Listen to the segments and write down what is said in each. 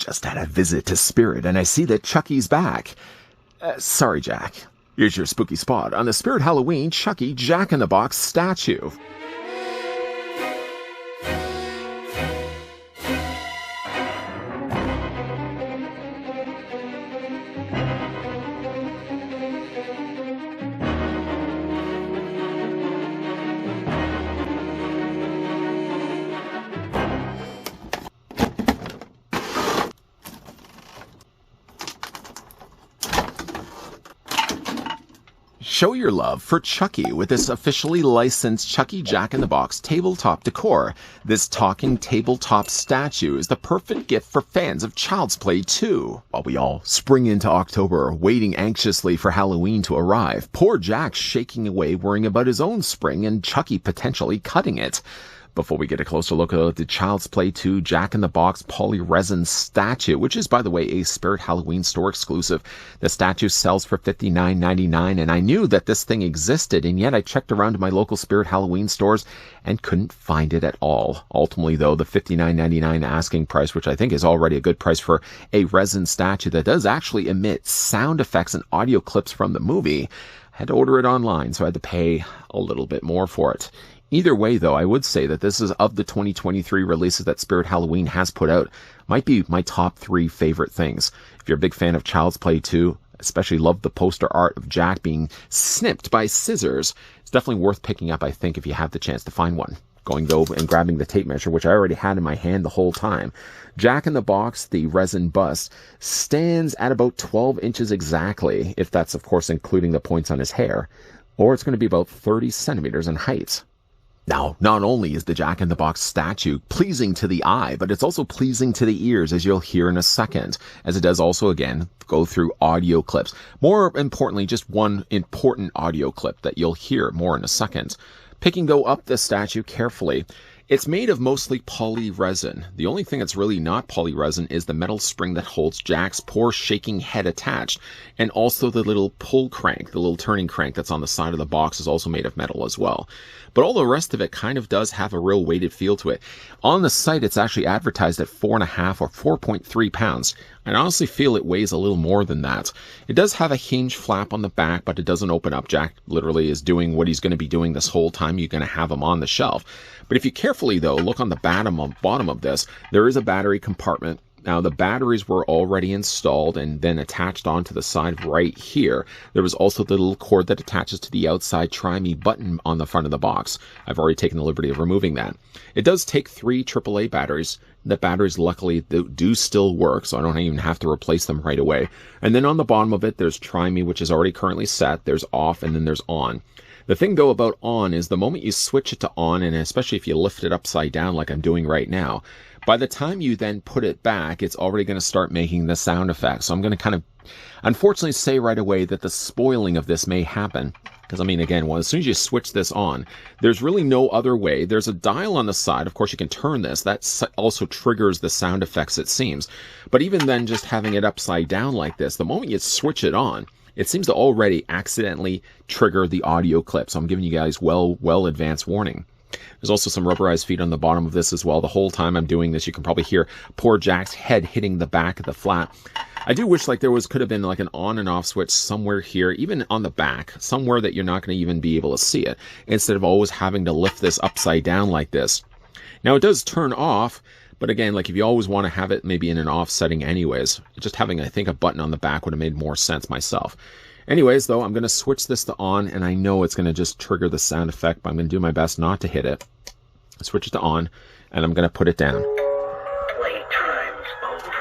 Just had a visit to Spirit, and I see that Chucky's back. Sorry, Jack. Here's your spooky spot on the Spirit Halloween Chucky Jack-in-the-Box statue. Show your love for Chucky with this officially licensed Chucky Jack-in-the-Box tabletop decor. This talking tabletop statue is the perfect gift for fans of Child's Play 2. While we all spring into October, waiting anxiously for Halloween to arrive, poor Jack's shaking away worrying about his own spring and Chucky potentially cutting it. Before we get a closer look at the Child's Play 2 Jack-in-the-Box polyresin statue, which is, by the way, a Spirit Halloween store exclusive. The statue sells for $59.99, and I knew that this thing existed, and yet I checked around to my local Spirit Halloween stores and couldn't find it at all. Ultimately, though, the $59.99 asking price, which I think is already a good price for a resin statue that does actually emit sound effects and audio clips from the movie, I had to order it online, so I had to pay a little bit more for it. Either way, though, I would say that this is, of the 2023 releases that Spirit Halloween has put out, might be my top 3 favorite things. If you're a big fan of Child's Play 2, especially love the poster art of Jack being snipped by scissors, it's definitely worth picking up, I think, if you have the chance to find one. Going, though, and grabbing the tape measure, which I already had in my hand the whole time. Jack-in-the-Box, the resin bust, stands at about 12 inches exactly, if that's, of course, including the points on his hair, or it's going to be about 30 centimeters in height. Now, not only is the Jack-in-the-Box statue pleasing to the eye, but it's also pleasing to the ears, as you'll hear in a second, as it does also, again, go through audio clips. More importantly, just one important audio clip that you'll hear more in a second. Picking, though, up the statue carefully, it's made of mostly polyresin. The only thing that's really not polyresin is the metal spring that holds Jack's poor shaking head attached, and also the little pull crank, the little turning crank that's on the side of the box is also made of metal as well. But all the rest of it kind of does have a real weighted feel to it. On the site, it's actually advertised at 4.5 or 4.3 pounds. I honestly feel it weighs a little more than that. It does have a hinge flap on the back, but it doesn't open up. Jack literally is doing what he's going to be doing this whole time. You're going to have him on the shelf. But if you carefully, though, look on the bottom of this, there is a battery compartment. Now, the batteries were already installed and then attached onto the side right here. There was also the little cord that attaches to the outside Try Me button on the front of the box. I've already taken the liberty of removing that. It does take 3 AAA batteries. The batteries, luckily, do still work, so I don't even have to replace them right away. And then on the bottom of it, there's Try Me, which is already currently set. There's off, and then there's on. The thing, though, about on is the moment you switch it to on, and especially if you lift it upside down like I'm doing right now, by the time you then put it back, it's already going to start making the sound effect. So I'm going to kind of, unfortunately, say right away that the spoiling of this may happen. Because, I mean, again, well, as soon as you switch this on, there's really no other way. There's a dial on the side. Of course, you can turn this. That also triggers the sound effects, it seems. But even then, just having it upside down like this, the moment you switch it on, it seems to already accidentally trigger the audio clip. So I'm giving you guys well advanced warning. There's also some rubberized feet on the bottom of this as well. The whole time I'm doing this, you can probably hear poor Jack's head hitting the back of the flat. I do wish like could have been like an on and off switch somewhere here, even on the back, somewhere that you're not going to even be able to see it, instead of always having to lift this upside down like this. Now, it does turn off, but again, like if you always want to have it maybe in an off setting anyways, just having, I think, a button on the back would have made more sense myself. Anyways, though, I'm going to switch this to on, and I know it's going to just trigger the sound effect, but I'm going to do my best not to hit it. Switch it to on, and I'm going to put it down. Playtime's over.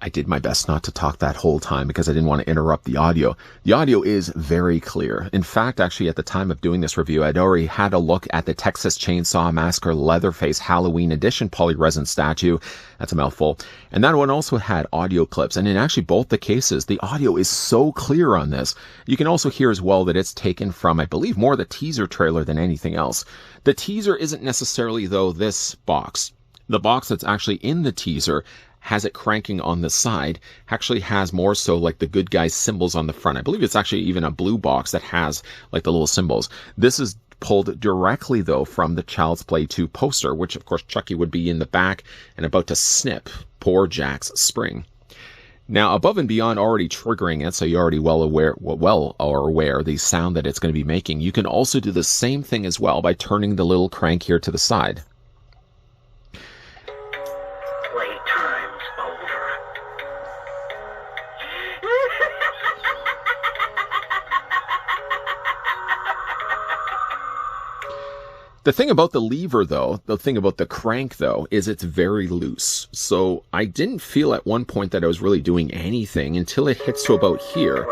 I did my best not to talk that whole time because I didn't want to interrupt the audio. The audio is very clear. In fact, actually, at the time of doing this review, I'd already had a look at the Texas Chainsaw Massacre Leatherface Halloween Edition polyresin statue. That's a mouthful. And that one also had audio clips. And in actually both the cases, the audio is so clear on this. You can also hear as well that it's taken from, I believe, more the teaser trailer than anything else. The teaser isn't necessarily, though, this box. The box that's actually in the teaser has it cranking on the side actually has more so like the good guy symbols on the front. I believe it's actually even a blue box that has like the little symbols. This is pulled directly though from the Child's Play 2 poster, which of course Chucky would be in the back and about to snip poor Jack's spring. Now, above and beyond already triggering it, so you're already well aware the sound that it's going to be making, you can also do the same thing as well by turning the little crank here to the side. Playtime's over. The thing about the lever, though, the thing about the crank, though, is it's very loose. So I didn't feel at one point that I was really doing anything until it hits to about here.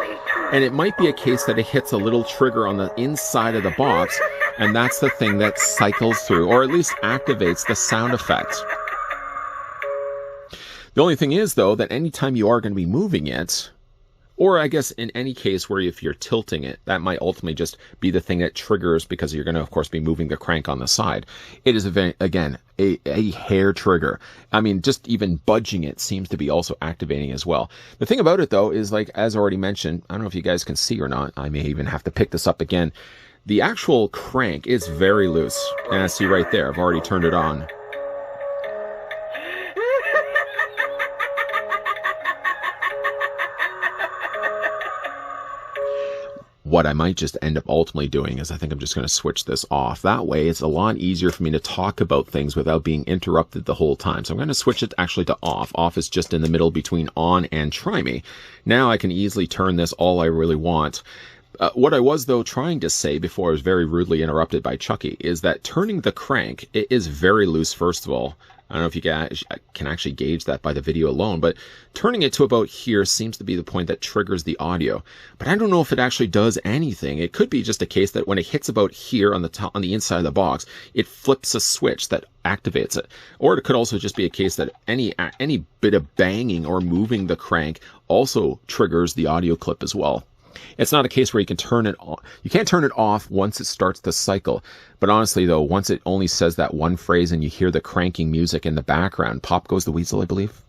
And it might be a case that it hits a little trigger on the inside of the box, and that's the thing that cycles through, or at least activates the sound effect. The only thing is, though, that anytime you are going to be moving it, or I guess in any case where if you're tilting it, that might ultimately just be the thing that triggers because you're going to, of course, be moving the crank on the side. It is, again, a hair trigger. I mean, just even budging it seems to be also activating as well. The thing about it, though, is like, as already mentioned, I don't know if you guys can see or not. I may even have to pick this up again. The actual crank is very loose. And I see right there, I've already turned it on. What I might just end up ultimately doing is I think I'm just going to switch this off. That way it's a lot easier for me to talk about things without being interrupted the whole time. So I'm going to switch it actually to off. Off is just in the middle between on and try me. Now I can easily turn this all I really want. What I was, though, trying to say before I was very rudely interrupted by Chucky is that turning the crank, it is very loose, first of all. I don't know if you can actually gauge that by the video alone, but turning it to about here seems to be the point that triggers the audio. But I don't know if it actually does anything. It could be just a case that when it hits about here on the top, on the inside of the box, it flips a switch that activates it. Or it could also just be a case that any bit of banging or moving the crank also triggers the audio clip as well. It's not a case where you can turn it on. You can't turn it off once it starts to cycle. But honestly, though, once it only says that one phrase and you hear the cranking music in the background, pop goes the weasel, I believe.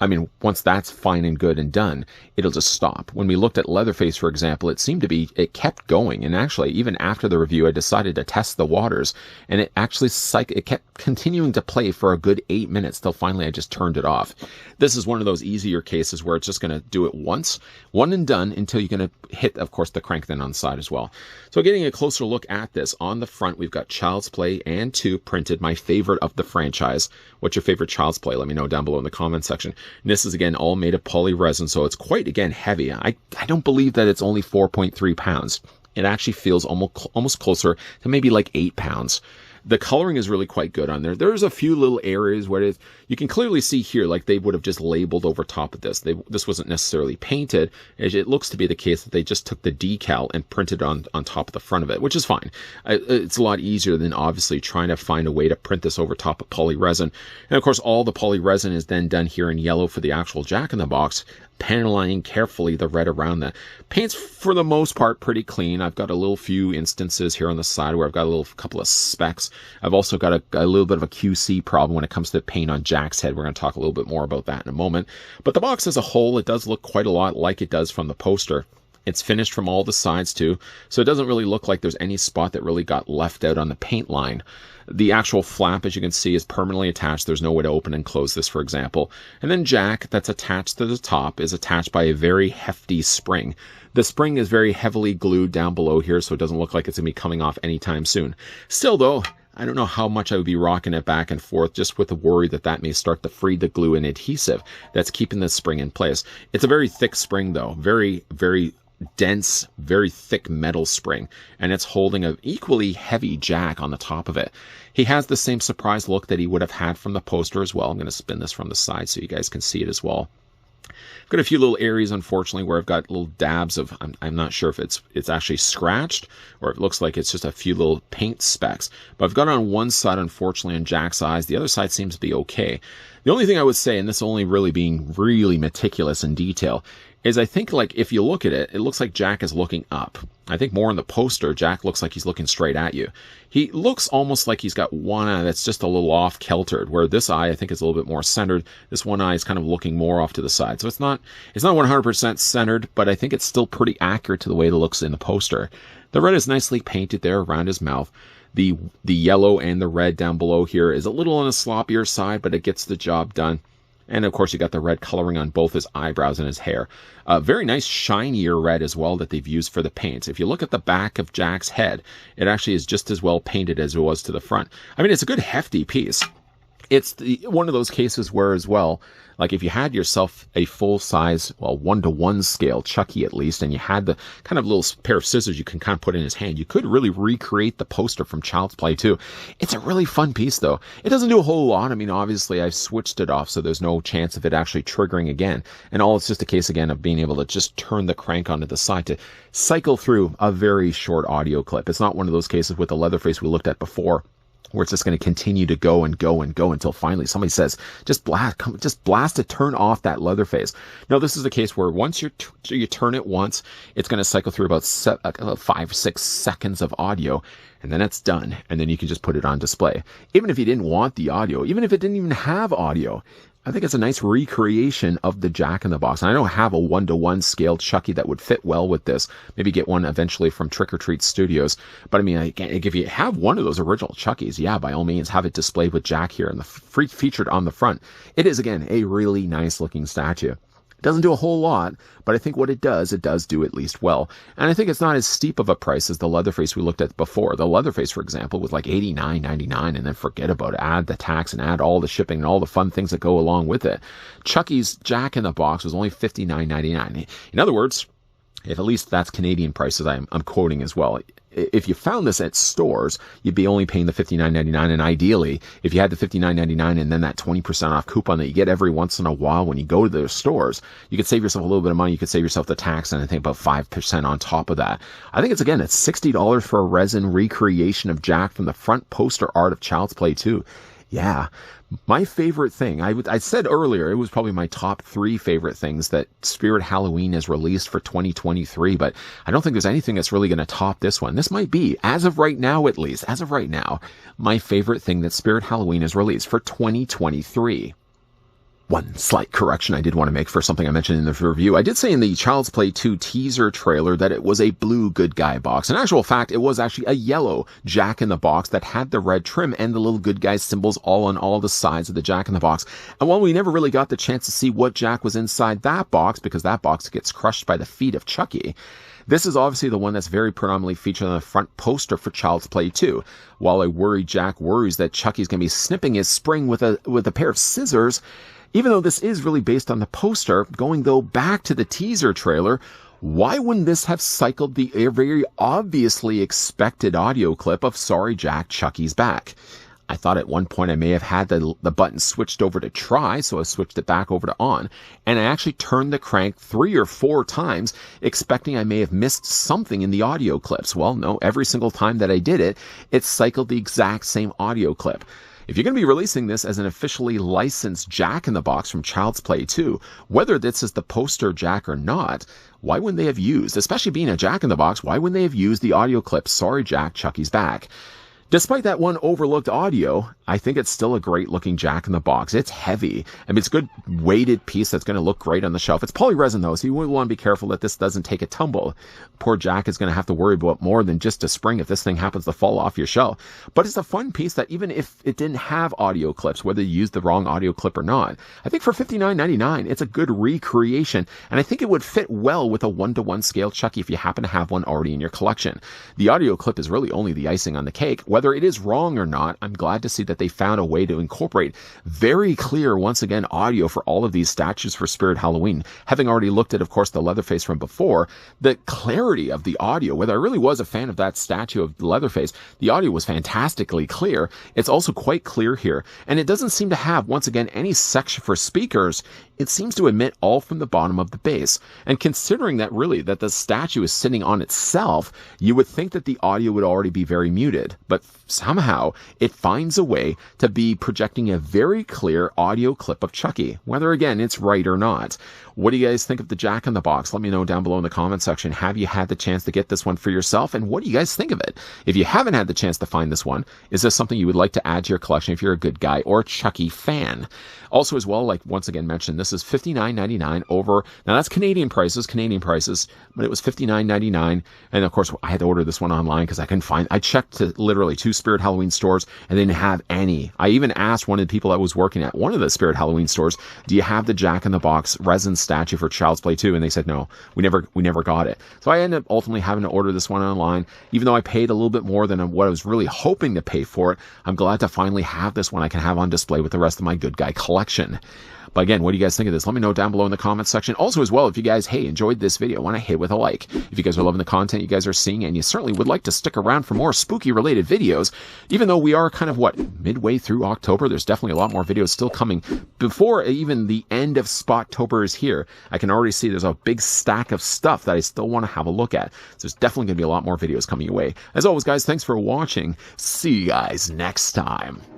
I mean, once that's fine and good and done, it'll just stop. When we looked at Leatherface, for example, it kept going. And actually, even after the review, I decided to test the waters. And it actually, it kept continuing to play for a good 8 minutes till finally I just turned it off. This is one of those easier cases where it's just going to do it once, one and done, until you're going to hit, of course, the crank then on the side as well. So getting a closer look at this, on the front, we've got Child's Play and 2 printed, my favorite of the franchise. What's your favorite Child's Play? Let me know down below in the comment section. And this is, again, all made of poly resin, so it's quite, again, heavy. I don't believe that it's only 4.3 pounds. It actually feels almost closer to maybe like 8 pounds. The coloring is really quite good on there. There's a few little areas where you can clearly see here, like they would have just labeled over top of this. This wasn't necessarily painted. It looks to be the case that they just took the decal and printed on top of the front of it, which is fine. It's a lot easier than obviously trying to find a way to print this over top of poly resin. And of course, all the poly resin is then done here in yellow for the actual Jack-in-the-Box, paneling carefully the red around that. Paint's for the most part pretty clean. I've got a little few instances here on the side where I've got a couple of specks. I've also got a little bit of a QC problem when it comes to paint on Jack's head. We're going to talk a little bit more about that in a moment. But the box as a whole, it does look quite a lot like it does from the poster. It's finished from all the sides too, so it doesn't really look like there's any spot that really got left out on the paint line. The actual flap, as you can see, is permanently attached. There's no way to open and close this, for example. And then Jack, that's attached to the top, is attached by a very hefty spring. The spring is very heavily glued down below here, so it doesn't look like it's going to be coming off anytime soon. Still, though, I don't know how much I would be rocking it back and forth just with the worry that that may start to free the glue and adhesive that's keeping the spring in place. It's a very thick spring, though. Very, very dense, very thick metal spring, and it's holding an equally heavy Jack on the top of it. He has the same surprise look that he would have had from the poster as well. I'm going to spin this from the side so you guys can see it as well. I've got a few little areas, unfortunately, where I've got little dabs of, I'm not sure if it's actually scratched or it looks like it's just a few little paint specks. But I've got it on one side, unfortunately, on Jack's eyes. The other side seems to be okay. The only thing I would say, and this only really being really meticulous in detail, is I think, like, if you look at it, it looks like Jack is looking up. I think more in the poster, Jack looks like he's looking straight at you. He looks almost like he's got one eye that's just a little off-kiltered, where this eye, I think, is a little bit more centered. This one eye is kind of looking more off to the side. So it's not 100% centered, but I think it's still pretty accurate to the way it looks in the poster. The red is nicely painted there around his mouth. The yellow and the red down below here is a little on the sloppier side, but it gets the job done. And of course, you got the red coloring on both his eyebrows and his hair. Very nice shinier red as well that they've used for the paints. If you look at the back of Jack's head, it actually is just as well painted as it was to the front. I mean, it's a good hefty piece. It's one of those cases where, as well, like if you had yourself a full-size, well, 1-to-1 scale Chucky at least, and you had the kind of little pair of scissors you can kind of put in his hand, you could really recreate the poster from Child's Play 2. It's a really fun piece, though. It doesn't do a whole lot. I mean, obviously, I've switched it off, so there's no chance of it actually triggering again. And all it's just a case, again, of being able to just turn the crank onto the side to cycle through a very short audio clip. It's not one of those cases with the Leatherface we looked at before, where it's just going to continue to go and go and go until finally somebody says, just blast it, turn off that Leatherface. No, this is a case where once you turn it once, it's going to cycle through about 5-6 seconds of audio, and then it's done. And then you can just put it on display. Even if you didn't want the audio, even if it didn't even have audio, I think it's a nice recreation of the Jack-in-the-Box. And I don't have a 1-to-1 scale Chucky that would fit well with this. Maybe get one eventually from Trick or Treat Studios. But I mean, if you have one of those original Chuckies, yeah, by all means, have it displayed with Jack here and featured on the front. It is, again, a really nice looking statue. Doesn't do a whole lot, but I think what it does do at least well. And I think it's not as steep of a price as the Leatherface we looked at before. The Leatherface, for example, was like $89.99, and then forget about it. Add the tax and add all the shipping and all the fun things that go along with it. Chucky's Jack-in-the-Box was only $59.99. In other words, if at least that's Canadian prices I'm quoting as well. If you found this at stores, you'd be only paying the $59.99, and ideally, if you had the $59.99 and then that 20% off coupon that you get every once in a while when you go to the stores, you could save yourself a little bit of money. You could save yourself the tax and I think about 5% on top of that. I think it's $60 for a resin recreation of Jack from the front poster art of Child's Play 2. Yeah. My favorite thing, I said earlier, it was probably my top 3 favorite things that Spirit Halloween has released for 2023, but I don't think there's anything that's really going to top this one. This might be, as of right now at least, my favorite thing that Spirit Halloween has released for 2023. One slight correction I did want to make for something I mentioned in the review. I did say in the Child's Play 2 teaser trailer that it was a blue good guy box. In actual fact, it was actually a yellow Jack-in-the-Box that had the red trim and the little good guy symbols all on all the sides of the Jack-in-the-Box. And while we never really got the chance to see what Jack was inside that box, because that box gets crushed by the feet of Chucky, this is obviously the one that's very predominantly featured on the front poster for Child's Play 2. While a worried Jack worries that Chucky's going to be snipping his spring with a pair of scissors, even though this is really based on the poster, going though back to the teaser trailer, why wouldn't this have cycled the very obviously expected audio clip of Sorry Jack, Chucky's back? I thought at one point I may have had the button switched over to try, so I switched it back over to on, and I actually turned the crank 3 or 4 times, expecting I may have missed something in the audio clips. Well, no, every single time that I did it, it cycled the exact same audio clip. If you're going to be releasing this as an officially licensed Jack-in-the-Box from Child's Play 2, whether this is the poster Jack or not, why wouldn't they have used, especially being a Jack-in-the-Box, why wouldn't they have used the audio clip, Sorry Jack, Chucky's back? Despite that one overlooked audio, I think it's still a great looking Jack-in-the-Box. It's heavy. I mean, it's a good weighted piece that's going to look great on the shelf. It's polyresin though, so you would want to be careful that this doesn't take a tumble. Poor Jack is going to have to worry about more than just a spring if this thing happens to fall off your shelf. But it's a fun piece that even if it didn't have audio clips, whether you used the wrong audio clip or not, I think for $59.99, it's a good recreation. And I think it would fit well with a 1-to-1 scale Chucky if you happen to have one already in your collection. The audio clip is really only the icing on the cake. Whether it is wrong or not, I'm glad to see that they found a way to incorporate very clear, once again, audio for all of these statues for Spirit Halloween. Having already looked at, of course, the Leatherface from before, the clarity of the audio, whether I really was a fan of that statue of the Leatherface, the audio was fantastically clear. It's also quite clear here, and it doesn't seem to have, once again, any section for speakers. It seems to emit all from the bottom of the base. And considering that really that the statue is sitting on itself, you would think that the audio would already be very muted. But somehow it finds a way way to be projecting a very clear audio clip of Chucky, whether again it's right or not. What do you guys think of the Jack in the Box? Let me know down below in the comment section. Have you had the chance to get this one for yourself? And what do you guys think of it? If you haven't had the chance to find this one, is this something you would like to add to your collection if you're a good guy or a Chucky fan? Also as well, like once again mentioned, this is $59.99 over, now that's Canadian prices, but it was $59.99. And of course, I had to order this one online because I couldn't find, I checked to literally 2 Spirit Halloween stores and they didn't have any. I even asked one of the people I was working at one of the Spirit Halloween stores, do you have the Jack in the Box resin statue for Child's Play 2? And they said, no, we never got it. So I ended up ultimately having to order this one online. Even though I paid a little bit more than what I was really hoping to pay for it, I'm glad to finally have this one I can have on display with the rest of my good guy collection. But again, what do you guys think of this? Let me know down below in the comments section. Also as well, if you guys, hey, enjoyed this video, want to hit with a like. If you guys are loving the content you guys are seeing and you certainly would like to stick around for more spooky related videos, even though we are kind of midway through October, there's definitely a lot more videos still coming before even the end of Spottober is here. I can already see there's a big stack of stuff that I still want to have a look at. So there's definitely going to be a lot more videos coming your way. As always, guys, thanks for watching. See you guys next time.